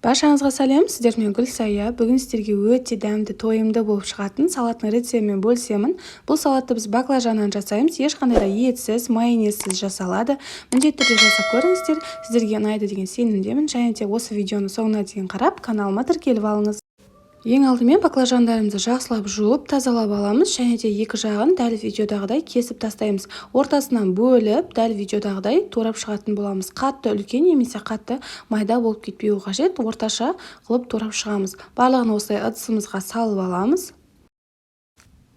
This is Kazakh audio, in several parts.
Баршаңызға сәлем, сіздермен Гүлсая. Бүгін сіздерге өте дәмді, тойымды болып шығатын салаттың рецептімен бөлісемін. Бұл салатты біз баклажаннан жасаймыз. Ешқандай да етсіз, майонезсіз жасалады. Міндетті түрде жасап көріңіздер. Сіздерге ұнайды деген сенімдемін. Және де осы видеоны соңына дейін қарап, каналыма тіркеліп алыңыз. Ең алдымен баклажандарымызды жақсылап жуып, тазалап аламыз, және де екі жағын дәл видеодағыдай кесіп тастаймыз. Ортасынан бөліп, дәл видеодағыдай турап шығатын боламыз. Қатты үлкен немесе қатты майда болып кетпеуі қажет, орташа қылып турап шығамыз. Барлығын осылай ыдысымызға салып аламыз.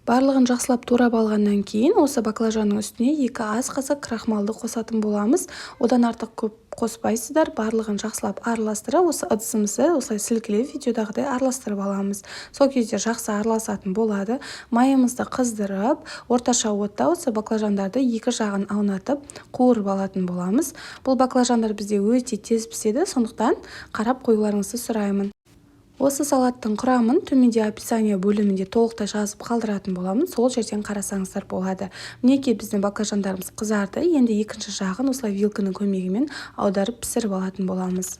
Барлығын жақсылап турап алғаннан кейін осы баклажанның үстіне 2 ас қасық крахмалды қосатын боламыз. Одан артық көп қоспайсыздар. Барлығын жақсылап араластырып, осы ыдысымызды осылай сілкілеп видеодағыдай араластырып аламыз. Сол кезде жақсы араласатын болады. Майымызды қыздырып, орташа отта осы баклажандарды екі жағын аунатып қуырып алатын боламыз. Бұл баклажандар бізде өте тез піседі, сондықтан қарап қоюларыңызды сұраймын. Осы салаттың құрамын төменде описание бөлімінде толықтай жазып қалдыратын боламын. Сол жерден қарасаңыздар болады. Мінекей біздің баклажандарымыз қызарды. Енді екінші жағын осылай вилканың көмегімен аударып пісіріп алатын боламыз.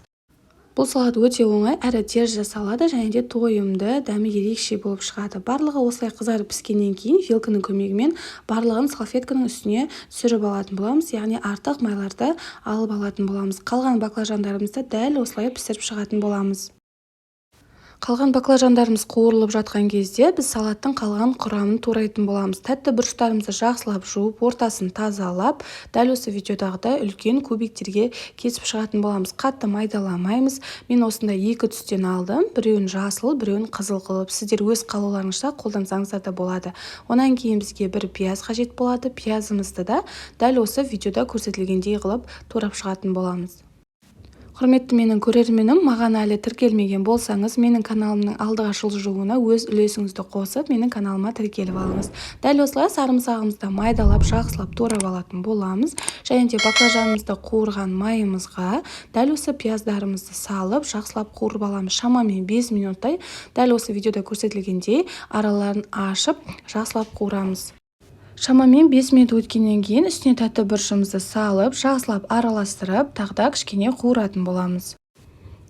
Бұл салат өте оңай, әрі тез жасалады, және де тойымды, дәмі ерекше болып шығады. Барлығы осылай қызарып піскеннен кейін вилканың көмегімен барлығын салфетканың үстіне түсіріп алатын боламыз, яғни артық майларды алып алатын боламыз. Қалған баклажандарымызды дәл осылай пісіріп шығатын боламыз. Қалған баклажандарымыз қуырылып жатқан кезде біз салаттың қалған құрамын турайтын боламыз. Тәтті бұрыштарымызды жақсылап жуып, ортасын тазалап, дәл осы видеодағыдай үлкен кубиктерге кесіп шығатын боламыз. Қатты майдаламаймыз. Мен осында 2 түстен алдым. Біреуін жасыл, біреуін қызыл қылып. Сіздер өз қалауларыңызша қолдансаңыздар да болады. Онан кейін бізге бір пияз қажет болады. Пиязымызды да дәл осы видеода көрсетілгендей қылып турап шығатын боламыз. Құрметті менің көрерменім, маған әлі тіркелмеген болсаңыз, менің каналымның алдыға жылжуына өз үлесіңізді қосып, менің каналыма тіркеліп алыңыз. Дәл осылай сарымсағымызды майдалап, жақсылап турап алатын боламыз. Және де баклажанымызды қуырған майымызға дәл осы пияздарымызды салып, жақсылап қуырып аламыз. Шамамен 5 минуттай дәл осы видеода көрсетілгендей араларын ашып, жақсылап қуырамыз. Шамамен 5 минут өткеннен кейін үстіне тәтті бұрышымызды салып, жақсылап араластырып, тағда кішкене қуыратын боламыз.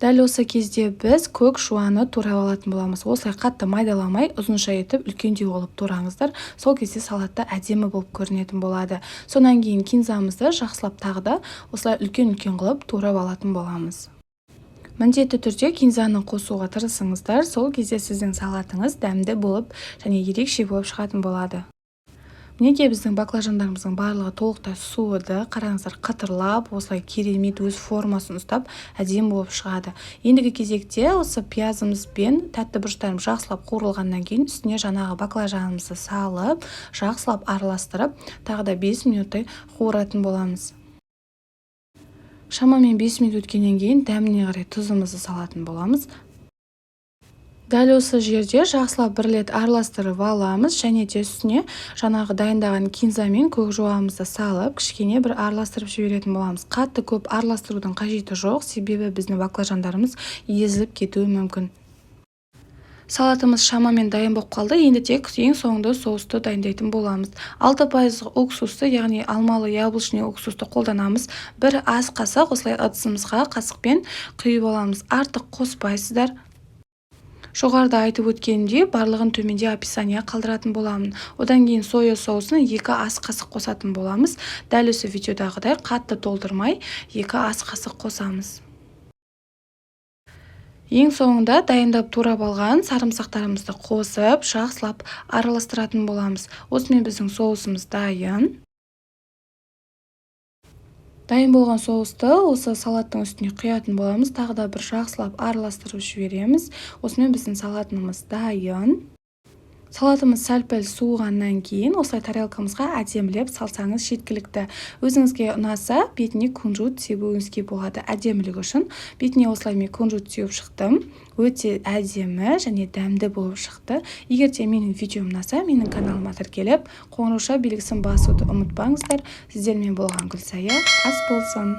Дәл осы кезде біз көк шуаны турап алатын боламыз. Осылай қатты майдаламай, ұзынша етіп, үлкендеу қылып тураңыздар. Сол кезде салатта әдемі болып көрінетін болады. Сонан кейін кинзамызды жақсылап тағда осылай үлкен-үлкен қылып турап алатын боламыз. Міндетті түрде кинзаны қосуға тырысыңыздар. Сол кезде сіздің салатыңыз дәмді болып және ерекше болып шығатын болады. Мінекей біздің баклажандарымыздың барлығы толықтай суыды. Қараңыздар, қытырлап, осылай керемет өз формасын ұстап, әдемі болып шығады. Ендігі кезекте осы пиязымыз бен тәтті бұрыштарымыз жақсылап қуырылғаннан кейін үстіне жаңағы баклажанымызды салып, жақсылап араластырып, тағы да 5 минуттай қуыратын боламыз. Шамамен 5 минут өткеннен кейін дәміне қарай тұзымызды салатын боламыз. Дәл осы жерде жақсылап бір рет араластырып аламыз, және де үстіне жаңағы дайындаған кинза мен көк жуамызды салып, кішкене бір араластырып жіберетін боламыз. Қатты көп араластырудың қажеті жоқ, себебі біздің баклажандарымыз езіліп кетуі мүмкін. Салатымыз шамамен дайын болып қалды. Енді тек ең соңында соусты дайындайтын боламыз. 6% уксусты, яғни алмалы яблочный уксусты қолданамыз. Бір ас қасық осылай ыдысымызға қасықпен құйып аламыз. Артық қоспайсыздар. Жоғарыда айтып өткенімдей, барлығын төменде описание қалдыратын боламын. Одан кейін соя соусын 2 ас қасық қосатын боламыз. Дәл осы видеодағыдай қатты толтырмай 2 ас қасық қосамыз. Ең соңында дайындап турап алған сарымсақтарымызды қосып, жақсылап араластыратын боламыз. Осымен біздің соусымыз дайын. Дайын болған соусты осы салаттың үстіне құятын боламыз. Тағы да бір жақсылап араластырып жібереміз. Осымен біздің салатымыз дайын. Салатымыз сәл-пәл суығаннан кейін осылай тарелкамызға әдемілеп салсаңыз жеткілікті. Өзіңізге ұнаса, бетіне кунжут себуіңізге болады. Әдемілік үшін бетіне осылай мен кунжут сеуіп шықтым. Өте әдемі және дәмді болып шықты. Егер де менің видеом ұнаса, менің каналыма тіркеліп, қоңырауша белгісін басуды ұмытпаңыздар. Сіздермен болған Гүлсая, ас болсын.